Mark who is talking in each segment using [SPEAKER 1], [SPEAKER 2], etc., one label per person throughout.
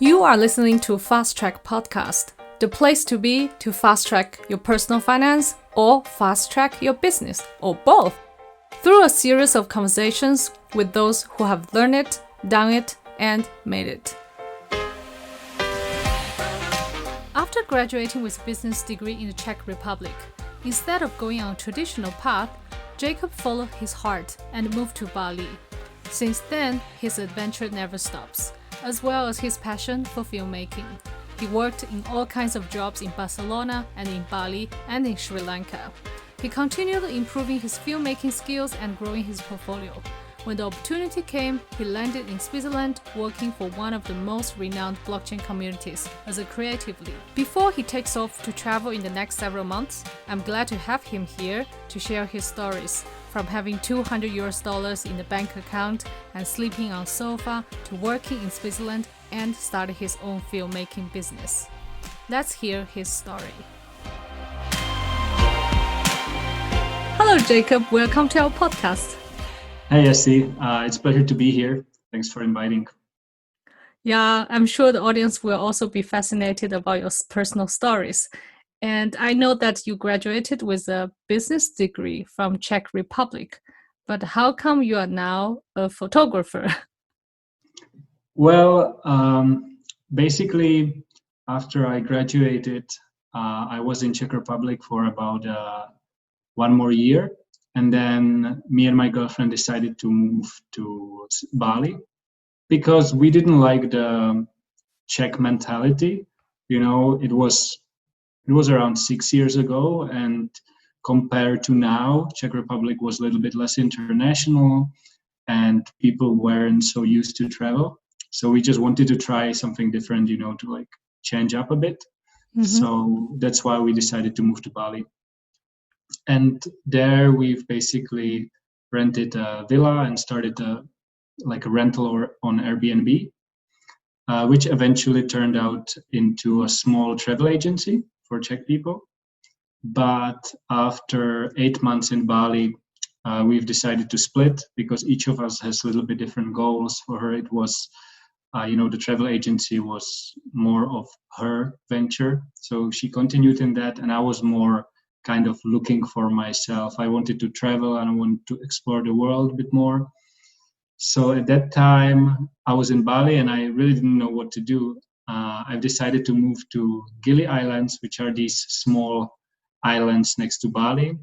[SPEAKER 1] You are listening to Fast Track Podcast, the place to be to fast track your personal finance or fast track your business, or both, through a series of conversations with those who have learned it, done it, and made it. After graduating with a business degree in the Czech Republic, instead of going on a traditional path, Jakub followed his heart and moved to Bali. Since then, his adventure never stops, as well as his passion for filmmaking. He worked in all kinds of jobs in Barcelona and in Bali and in Sri Lanka. He continued improving his filmmaking skills and growing his portfolio. When the opportunity came, he landed in Switzerland working for one of the most renowned blockchain communities as a creative lead. Before he takes off to travel in the next several months, I'm glad to have him here to share his stories, from having $200 in the bank account and sleeping on sofa to working in Switzerland and starting his own filmmaking business. Let's hear his story. Hello, Jakub. Welcome to our podcast.
[SPEAKER 2] Hey, Essie. It's a pleasure to be here. Thanks for inviting.
[SPEAKER 1] Yeah, I'm sure the audience will also be fascinated about your personal stories. And I know that you graduated with a business degree from Czech Republic, but how come you are now a photographer?
[SPEAKER 2] Well, basically, after I graduated, I was in Czech Republic for about 1 more year. And then me and my girlfriend decided to move to Bali because we didn't like the Czech mentality. You know, it was around 6 years ago, and compared to now, Czech Republic was a little bit less international and people weren't so used to travel. So we just wanted to try something different, you know, to like change up a bit. Mm-hmm. So that's why we decided to move to Bali. And there we've basically rented a villa and started a rental on Airbnb, which eventually turned out into a small travel agency for Czech people. But after 8 months in Bali, we've decided to split because each of us has a little bit different goals. For her, it was, the travel agency was more of her venture. So she continued in that, and I was more kind of looking for myself. I wanted to travel and I wanted to explore the world a bit more. So at that time, I was in Bali and I really didn't know what to do. I've decided to move to Gili Islands, which are these small islands next to Bali.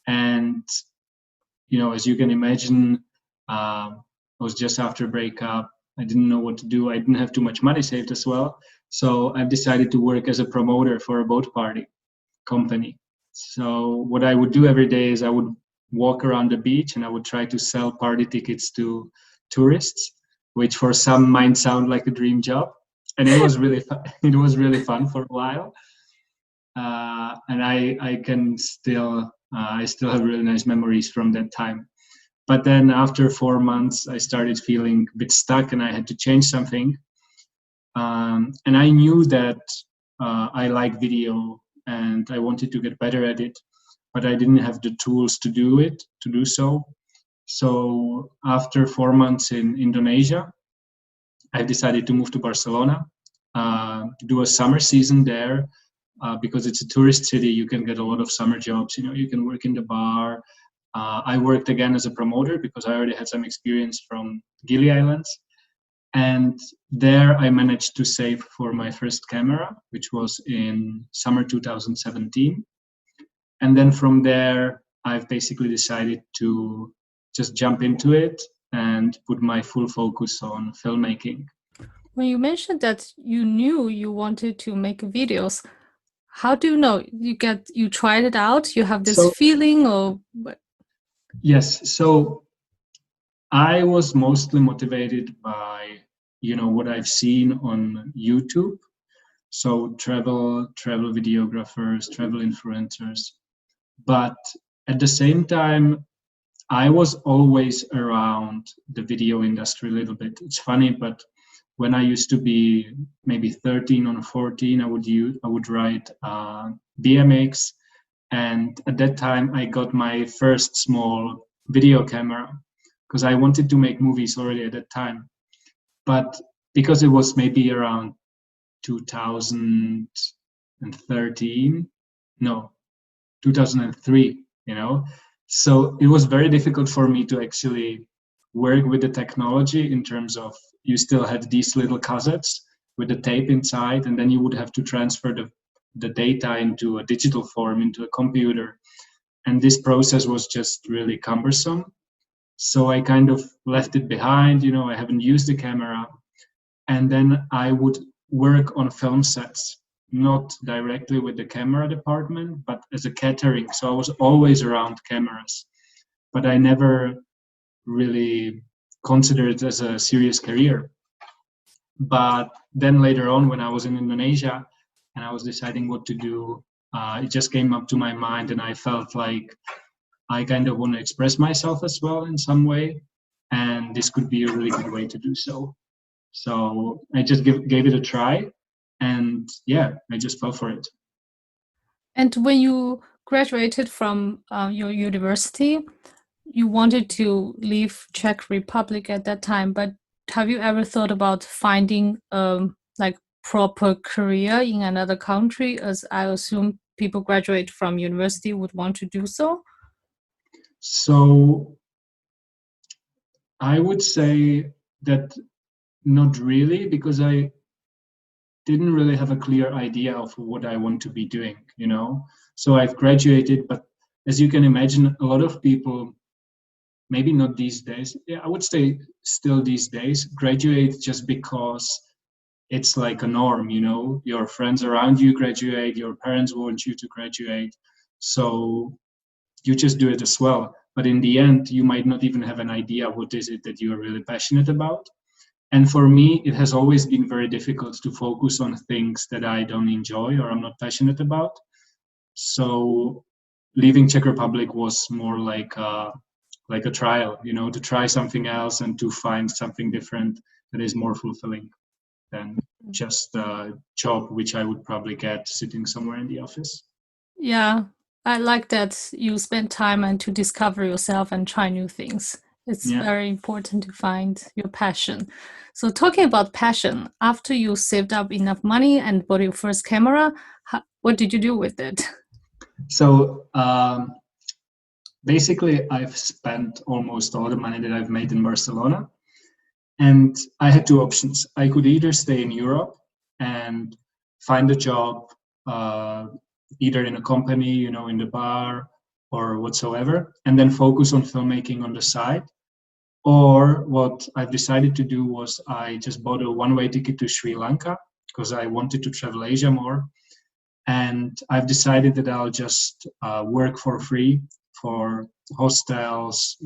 [SPEAKER 2] And, you know, as you can imagine, I was just after breakup. I didn't know what to do. I didn't have too much money saved as well. So I've decided to work as a promoter for a boat party company. So what I would do every day is I would walk around the beach and I would try to sell party tickets to tourists, which for some might sound like a dream job. And it was really fun. It was really fun for a while. And I still have really nice memories from that time. But then after 4 months, I started feeling a bit stuck and I had to change something. And I knew that I like video and I wanted to get better at it, but I didn't have the tools to do so. So after 4 months in Indonesia, I decided to move to Barcelona, do a summer season there, because it's a tourist city. You can get a lot of summer jobs. You know, you can work in the bar. I worked again as a promoter because I already had some experience from Gili Islands. And there I managed to save for my first camera, which was in summer 2017. And then from there, I've basically decided to just jump into it and put my full focus on filmmaking.
[SPEAKER 1] When you mentioned that you knew you wanted to make videos, how do you know? You tried it out? You have this feeling or what?
[SPEAKER 2] Yes. So I was mostly motivated by, you know, what I've seen on YouTube. So travel videographers, travel influencers. But at the same time, I was always around the video industry a little bit. It's funny, but when I used to be maybe 13 or 14, I would ride BMX. And at that time, I got my first small video camera because I wanted to make movies already at that time. But because it was maybe around 2013, no, 2003, So it was very difficult for me to actually work with the technology in terms of you still had these little cassettes with the tape inside, and then you would have to transfer the data into a digital form, into a computer. And this process was just really cumbersome. So I kind of left it behind, I haven't used the camera. And then I would work on film sets, not directly with the camera department, but as a catering. So I was always around cameras, but I never really considered it as a serious career. But then later on, when I was in Indonesia and I was deciding what to do, it just came up to my mind, and I felt like I kind of want to express myself as well in some way, and this could be a really good way to do so. So I just gave it a try, and yeah, I just fell for it.
[SPEAKER 1] And when you graduated from your university, you wanted to leave Czech Republic at that time, but have you ever thought about finding like proper career in another country, as I assume people graduate from university would want to do so?
[SPEAKER 2] So I would say that not really, because I didn't really have a clear idea of what I want to be doing, So I've graduated, but as you can imagine, a lot of people, maybe not these days, I would say still these days, graduate just because it's like a norm, Your friends around you graduate, your parents want you to graduate, so you just do it as well. But in the end, you might not even have an idea what is it that you are really passionate about. And for me, it has always been very difficult to focus on things that I don't enjoy or I'm not passionate about. So leaving Czech Republic was more like a trial, to try something else and to find something different that is more fulfilling than just a job which I would probably get sitting somewhere in the office.
[SPEAKER 1] Yeah, I like that you spend time and to discover yourself and try new things. It's very important to find your passion. So talking about passion, after you saved up enough money and bought your first camera, what did you do with it?
[SPEAKER 2] So basically, I've spent almost all the money that I've made in Barcelona. And I had two options. I could either stay in Europe and find a job either in a company, in the bar or whatsoever, and then focus on filmmaking on the side. Or what I've decided to do was I just bought a one-way ticket to Sri Lanka because I wanted to travel Asia more. And I've decided that I'll just work for free for hostels,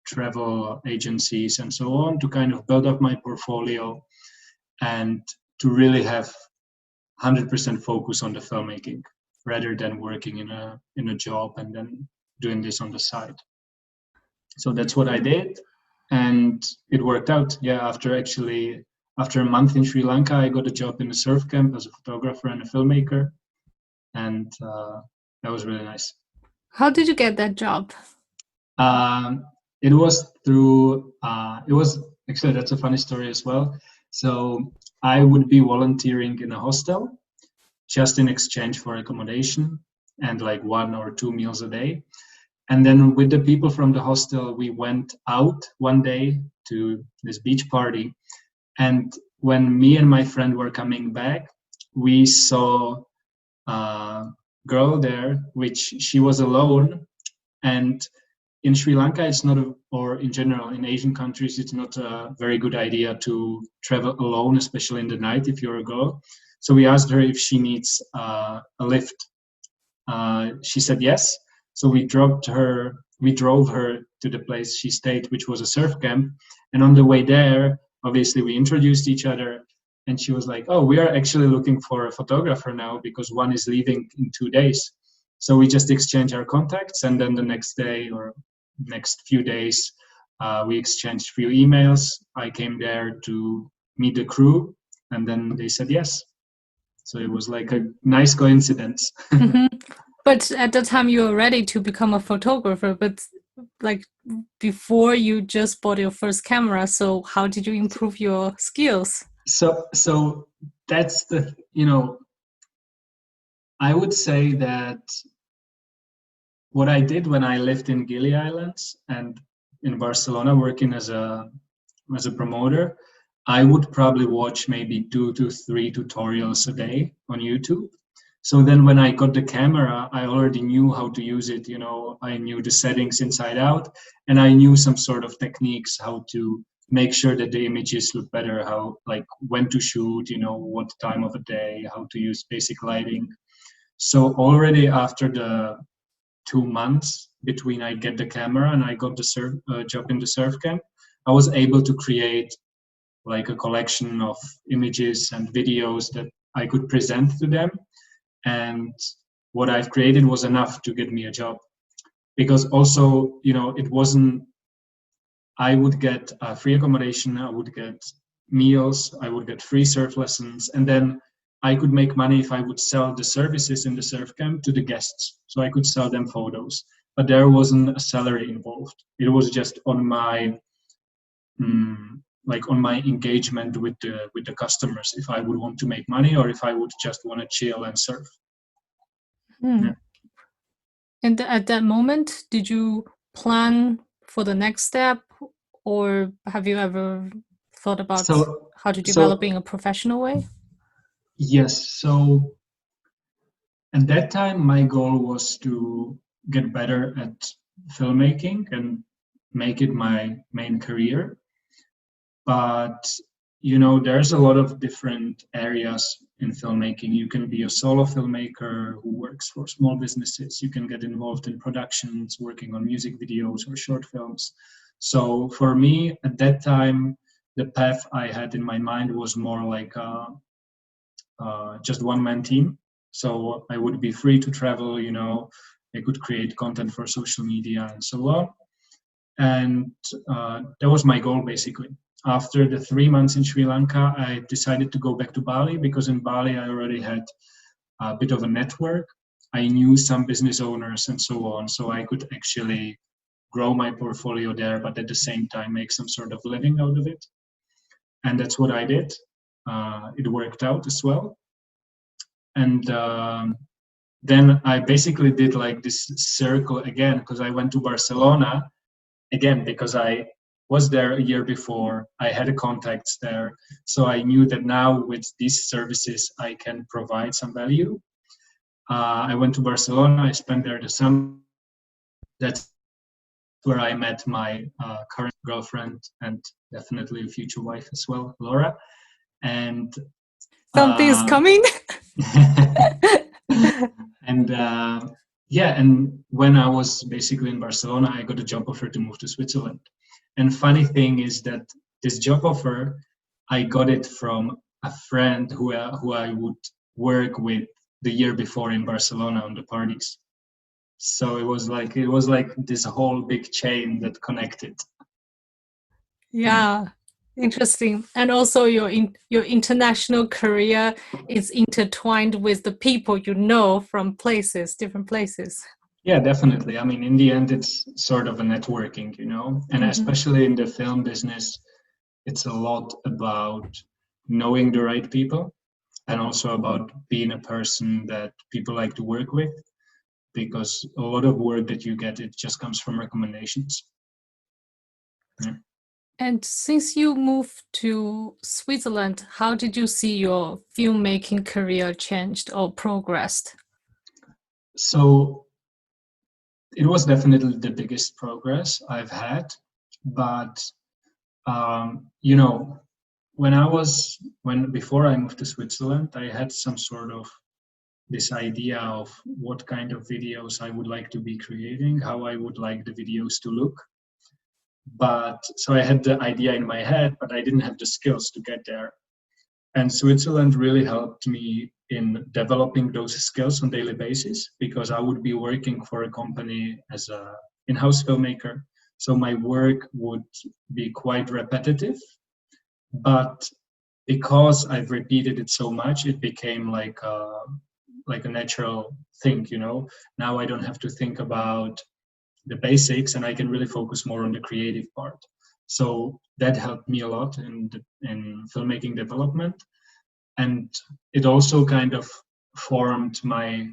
[SPEAKER 2] travel agencies and so on, to kind of build up my portfolio and to really have 100% focus on the filmmaking rather than working in a job and then doing this on the side. So that's what I did, and it worked out. Yeah, after a month in Sri Lanka, I got a job in a surf camp as a photographer and a filmmaker, and that was really nice.
[SPEAKER 1] How did you get that job?
[SPEAKER 2] It was through, actually, that's a funny story as well. So I would be volunteering in a hostel just in exchange for accommodation and like 1 or 2 meals a day. And then with the people from the hostel, we went out one day to this beach party. And when me and my friend were coming back, we saw a girl there, which she was alone. And in Sri Lanka, it's not, or in general, in Asian countries, it's not a very good idea to travel alone, especially in the night if you're a girl. So we asked her if she needs a lift. She said yes. So we drove her to the place she stayed, which was a surf camp. And on the way there, obviously, we introduced each other. And she was like, oh, we are actually looking for a photographer now because one is leaving in 2 days. So we just exchanged our contacts. And then the next day or next few days, we exchanged a few emails. I came there to meet the crew, and then they said yes. So it was like a nice coincidence.
[SPEAKER 1] But at the time you were ready to become a photographer, but like before you just bought your first camera. So how did you improve your skills?
[SPEAKER 2] So that's the, I would say that what I did when I lived in Gili Islands and in Barcelona working as a promoter, I would probably watch maybe 2 to 3 tutorials a day on YouTube. So then when I got the camera, I already knew how to use it. I knew the settings inside out, and I knew some sort of techniques, how to make sure that the images look better, how, like, when to shoot, what time of the day, how to use basic lighting. So already after the 2 months between I get the camera and I got the job in the surf camp, I was able to create like a collection of images and videos that I could present to them. And what I've created was enough to get me a job. Because also, it wasn't, I would get free accommodation, I would get meals, I would get free surf lessons, and then I could make money if I would sell the services in the surf camp to the guests. So I could sell them photos, but there wasn't a salary involved. It was just on my on my engagement with the customers, if I would want to make money or if I would just want to chill and surf. Yeah.
[SPEAKER 1] And at that moment, did you plan for the next step, or have you ever thought about how to develop in a professional way?
[SPEAKER 2] Yes. So at that time, my goal was to get better at filmmaking and make it my main career. But, there's a lot of different areas in filmmaking. You can be a solo filmmaker who works for small businesses. You can get involved in productions, working on music videos or short films. So for me, at that time, the path I had in my mind was more like just one-man team. So I would be free to travel, I could create content for social media and so on. And that was my goal, basically. After the 3 months in Sri Lanka, I decided to go back to Bali, because in Bali I already had a bit of a network. I knew some business owners and so on, so I could actually grow my portfolio there, but at the same time make some sort of living out of it. And that's what I did. It worked out as well. And then I basically did like this circle again, because I went to Barcelona again, because I was there a year before, I had contacts there. So I knew that now with these services, I can provide some value. I went to Barcelona, I spent there the summer. That's where I met my current girlfriend and definitely a future wife as well, Laura. And
[SPEAKER 1] something's coming.
[SPEAKER 2] And and when I was basically in Barcelona, I got a job offer to move to Switzerland. And funny thing is that this job offer, I got it from a friend who I would work with the year before in Barcelona on the parties. So it was like this whole big chain that connected.
[SPEAKER 1] Yeah. Interesting. And also your international career is intertwined with the people you know from different places.
[SPEAKER 2] Yeah, definitely. I mean, in the end, it's sort of a networking, and especially in the film business, it's a lot about knowing the right people and also about being a person that people like to work with, because a lot of work that you get, it just comes from recommendations. Yeah.
[SPEAKER 1] And since you moved to Switzerland, how did you see your filmmaking career changed or progressed?
[SPEAKER 2] So it was definitely the biggest progress I've had, but before I moved to Switzerland, I had some sort of this idea of what kind of videos I would like to be creating, how I would like the videos to look. But so I had the idea in my head, but I didn't have the skills to get there. And Switzerland really helped me in developing those skills on a daily basis, because I would be working for a company as an in-house filmmaker. So my work would be quite repetitive, but because I've repeated it so much, it became like a natural thing, Now I don't have to think about the basics, and I can really focus more on the creative part. So that helped me a lot in filmmaking development. And it also kind of formed my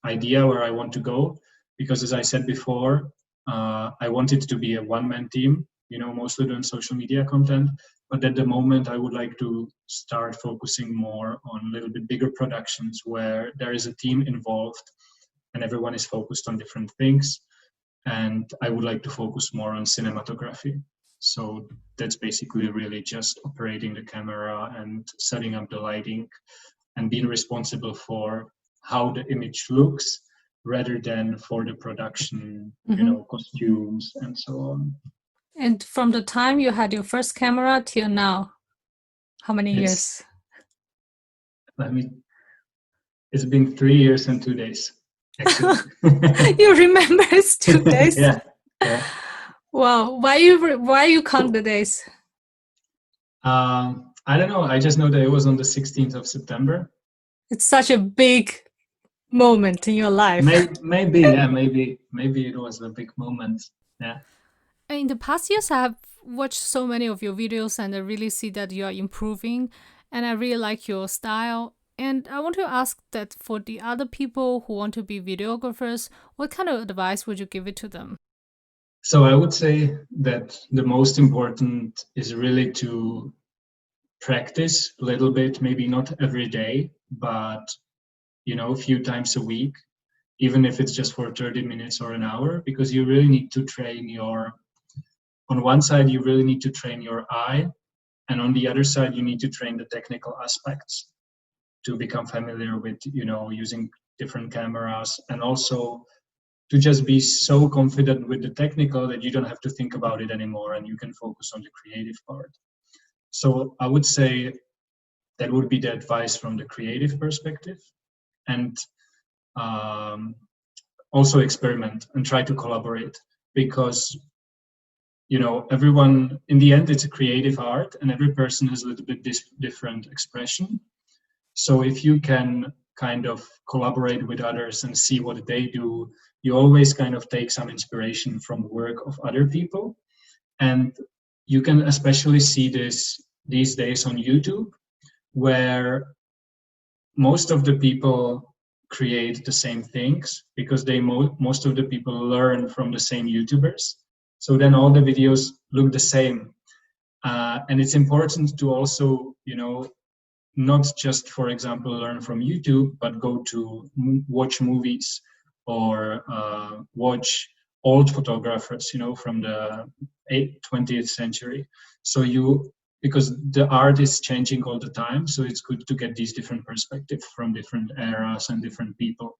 [SPEAKER 2] idea where I want to go, because as I said before, I wanted to be a one-man team, mostly doing social media content. But at the moment, I would like to start focusing more on a little bit bigger productions where there is a team involved and everyone is focused on different things. And I would like to focus more on cinematography. So that's basically really just operating the camera and setting up the lighting and being responsible for how the image looks rather than for the production, costumes and so on.
[SPEAKER 1] And from the time you had your first camera till now, how many years?
[SPEAKER 2] It's been 3 years and 2 days, actually.
[SPEAKER 1] You remember it's 2 days?
[SPEAKER 2] Yeah.
[SPEAKER 1] Wow. Why you count the days?
[SPEAKER 2] I don't know. I just know that it was on the 16th of September.
[SPEAKER 1] It's such a big moment in your life.
[SPEAKER 2] Maybe it was a big moment. Yeah.
[SPEAKER 1] In the past years, I have watched so many of your videos and I really see that you are improving, and I really like your style. And I want to ask that for the other people who want to be videographers, what kind of advice would you give it to them?
[SPEAKER 2] So I would say that the most important is really to practice a little bit, maybe not every day, but a few times a week, even if it's just for 30 minutes or an hour, because you really need to train on one side, you really need to train your eye, and on the other side, you need to train the technical aspects to become familiar with, using different cameras, and also to just be so confident with the technical that you don't have to think about it anymore and you can focus on the creative part. So I would say that would be the advice from the creative perspective. And also experiment and try to collaborate, because everyone, in the end, it's a creative art and every person has a little bit different expression. So if you can kind of collaborate with others and see what they do, you always kind of take some inspiration from the work of other people. And you can especially see this these days on YouTube, where most of the people create the same things because most of the people learn from the same YouTubers. So then all the videos look the same. And it's important to also, not just, for example, learn from YouTube, but go to watch movies or watch old photographers, from the 20th century. So because the art is changing all the time, so it's good to get these different perspectives from different eras and different people.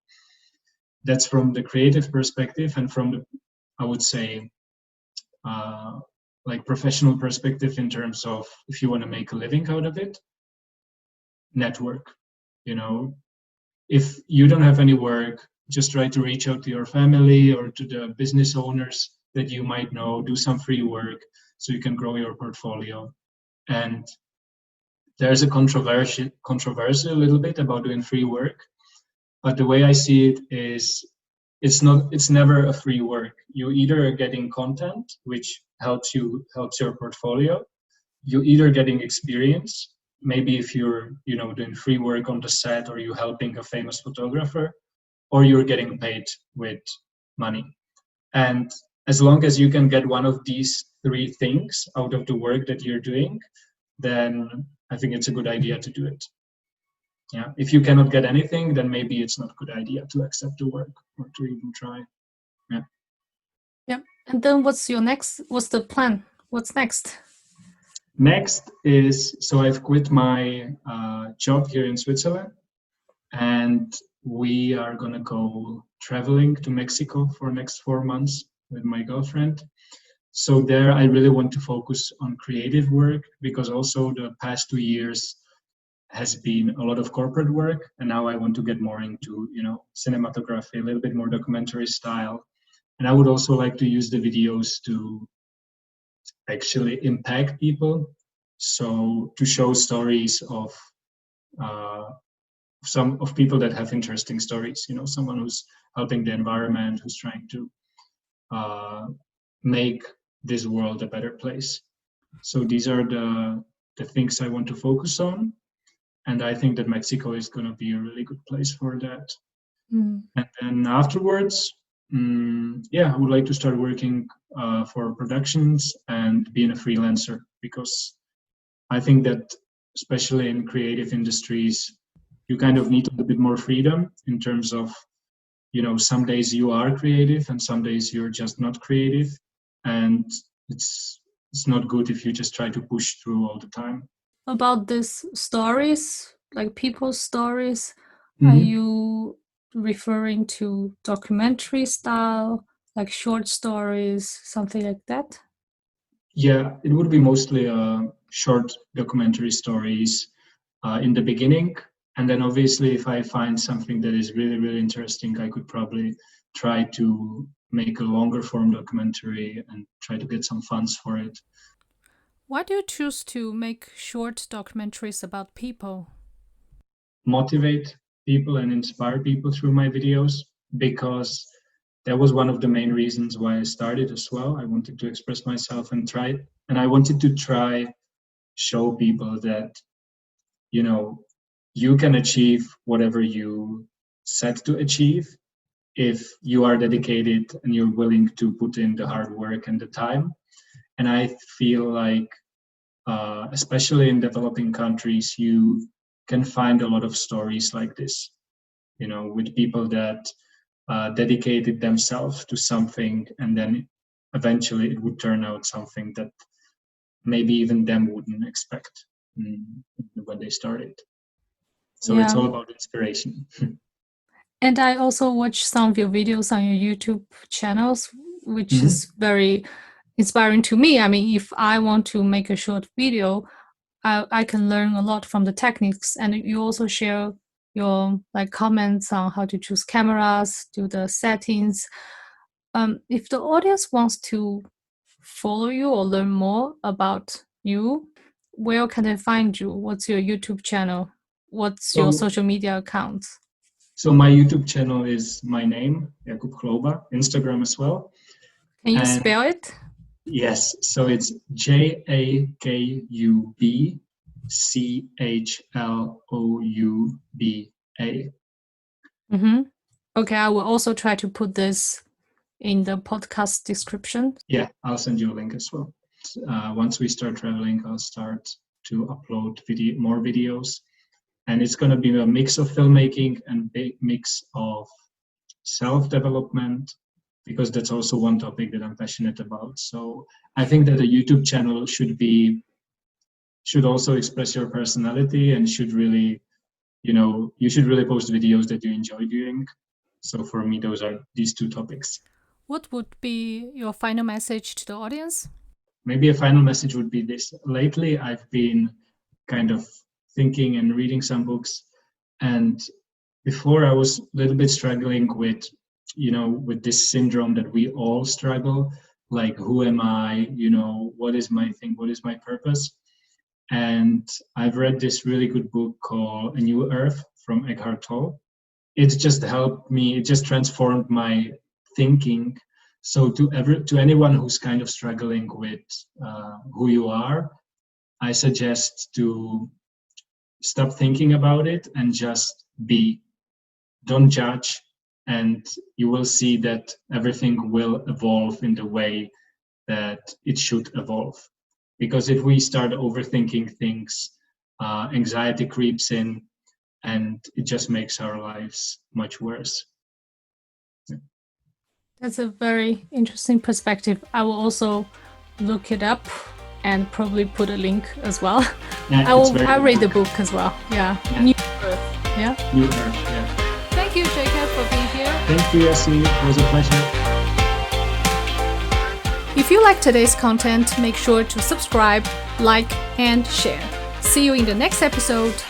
[SPEAKER 2] That's from the creative perspective, and from the, I would say, like professional perspective in terms of if you want to make a living out of it, network. If you don't have any work, just try to reach out to your family or to the business owners that you might know, do some free work so you can grow your portfolio. And there's a controversy a little bit about doing free work, but the way I see it is it's never a free work. You either are getting content which helps your portfolio, you either getting experience, maybe if you're doing free work on the set or you're helping a famous photographer, or you're getting paid with money. And as long as you can get one of these three things out of the work that you're doing, then I think it's a good idea to do it. Yeah. If you cannot get anything, then maybe it's not a good idea to accept the work or to even try. Yeah.
[SPEAKER 1] Yeah. And then what's the plan? What's next?
[SPEAKER 2] Next is, so I've quit my job here in Switzerland, and we are going to go traveling to Mexico for next 4 months with my girlfriend. So there I really want to focus on creative work, because also the past 2 years has been a lot of corporate work, and now I want to get more into cinematography, a little bit more documentary style. And I would also like to use the videos to actually impact people, so to show stories of some of people that have interesting stories, someone who's helping the environment, who's trying to make this world a better place. So these are the things I want to focus on. And I think that Mexico is going to be a really good place for that. And then afterwards, I would like to start working for productions and being a freelancer, because I think that especially in creative industries, you kind of need a little bit more freedom in terms of, some days you are creative and some days you're just not creative. And it's not good if you just try to push through all the time.
[SPEAKER 1] About these stories, like people's stories, are you referring to documentary style, like short stories, something like that?
[SPEAKER 2] Yeah, it would be mostly short documentary stories in the beginning. And then obviously if I find something that is really, really interesting, I could probably try to make a longer form documentary and try to get some funds for it.
[SPEAKER 1] Why do you choose to make short documentaries about people?
[SPEAKER 2] Motivate people and inspire people through my videos, because that was one of the main reasons why I started as well. I wanted to express myself and I wanted to try show people that, you can achieve whatever you set to achieve if you are dedicated and you're willing to put in the hard work and the time. And I feel like, especially in developing countries, you can find a lot of stories like this, with people that dedicated themselves to something, and then eventually it would turn out something that maybe even them wouldn't expect when they started. So It's all about inspiration.
[SPEAKER 1] And I also watch some of your videos on your YouTube channels, which is very inspiring to me. I mean, if I want to make a short video, I can learn a lot from the techniques. And you also share your comments on how to choose cameras, do the settings. If the audience wants to follow you or learn more about you, where can they find you? What's your YouTube channel? What's your social media accounts?
[SPEAKER 2] So my YouTube channel is my name, Jakub Chlouba, Instagram as well.
[SPEAKER 1] Can you spell it?
[SPEAKER 2] Yes, so it's JAKUBCHLOUBA.
[SPEAKER 1] Okay, I will also try to put this in the podcast description.
[SPEAKER 2] Yeah, I'll send you a link as well. Once we start traveling, I'll start to upload more videos. And it's going to be a mix of filmmaking and a mix of self-development, because that's also one topic that I'm passionate about. So I think that a YouTube channel should also express your personality, and should really, you should really post videos that you enjoy doing. So for me, those are these two topics.
[SPEAKER 1] What would be your final message to the audience?
[SPEAKER 2] Maybe a final message would be this. Lately, I've been kind of thinking and reading some books, and before I was a little bit struggling with this syndrome that we all struggle, like, who am I, what is my thing, what is my purpose? And I've read this really good book called A New Earth from Eckhart Tolle. It just helped me, it just transformed my thinking. So to anyone who's kind of struggling with who you are, I suggest to stop thinking about it and just be. Don't judge, and you will see that everything will evolve in the way that it should evolve. Because if we start overthinking things, anxiety creeps in, and it just makes our lives much worse.
[SPEAKER 1] That's a very interesting perspective. I will also look it up and probably put a link as well.
[SPEAKER 2] Yeah,
[SPEAKER 1] I'll read the book as well. Yeah. New Earth. Yeah.
[SPEAKER 2] New Earth. Yeah.
[SPEAKER 1] Thank you, Jacob, for being here.
[SPEAKER 2] Thank you, Yassi. It was a pleasure.
[SPEAKER 1] If you like today's content, make sure to subscribe, like, and share. See you in the next episode.